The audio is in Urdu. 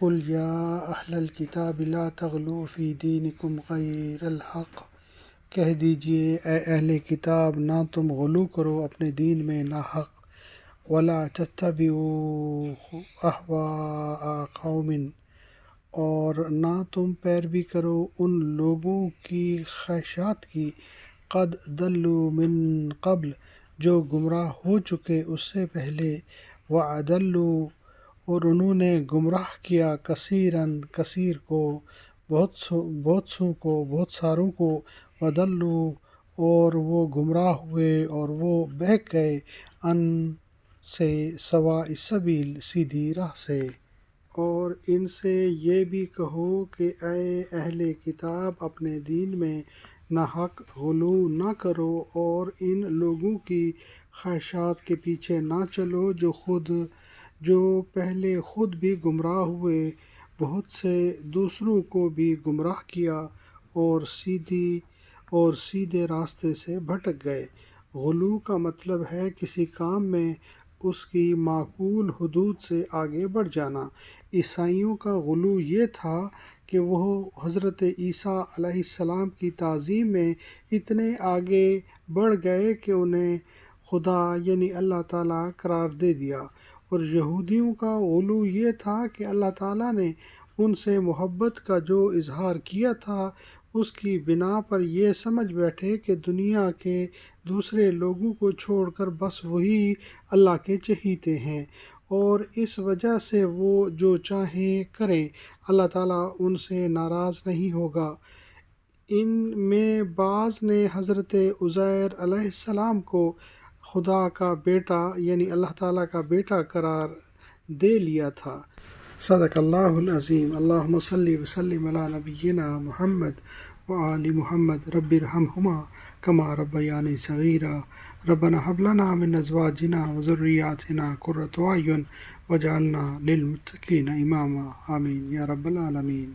قل یا اہل الکتاب لا تغلوا فی دینکم غیر الحق، کہہ دیجئے اے اہل کتاب نہ تم غلو کرو اپنے دین میں ناحق، ولا تتبعوا اہواء قوم، اور نہ تم پیروی کرو ان لوگوں کی خواہشات کی، قد ضلوا من قبل، جو گمراہ ہو چکے اس سے پہلے، وَأَضَلُّوا، اور انہوں نے گمراہ کیا کثیراً کثیر کو، بہت سو کو، بہت ساروں کو، وَضَلُّوا، اور وہ گمراہ ہوئے اور وہ بہک گئے، ان سے سواء السبیل، سیدھی راہ سے۔ اور ان سے یہ بھی کہو کہ اے اہل کتاب اپنے دین میں ناحق غلو نہ کرو اور ان لوگوں کی خواہشات کے پیچھے نہ چلو جو پہلے خود بھی گمراہ ہوئے، بہت سے دوسروں کو بھی گمراہ کیا اور سیدھے راستے سے بھٹک گئے۔ غلو کا مطلب ہے کسی کام میں اس کی معقول حدود سے آگے بڑھ جانا۔ عیسائیوں کا غلو یہ تھا کہ وہ حضرت عیسیٰ علیہ السلام کی تعظیم میں اتنے آگے بڑھ گئے کہ انہیں خدا یعنی اللہ تعالیٰ قرار دے دیا، اور یہودیوں کا غلو یہ تھا کہ اللہ تعالیٰ نے ان سے محبت کا جو اظہار کیا تھا اس کی بنا پر یہ سمجھ بیٹھے کہ دنیا کے دوسرے لوگوں کو چھوڑ کر بس وہی اللہ کے چہیتے ہیں، اور اس وجہ سے وہ جو چاہیں کریں، اللہ تعالیٰ ان سے ناراض نہیں ہوگا۔ ان میں بعض نے حضرت عزیر علیہ السلام کو خدا کا بیٹا یعنی اللہ تعالیٰ کا بیٹا قرار دے لیا تھا۔ صدق اللہ العظیم۔ اللہم صلی وسلم علی نبینا محمد وآل محمد، رب ارحمہما کما ربیانی صغیرا، ربنا ھب لنا من ازواجنا وذریاتنا قرۃ اعین واجعلنا للمتقین اماما، آمین یا رب العالمین۔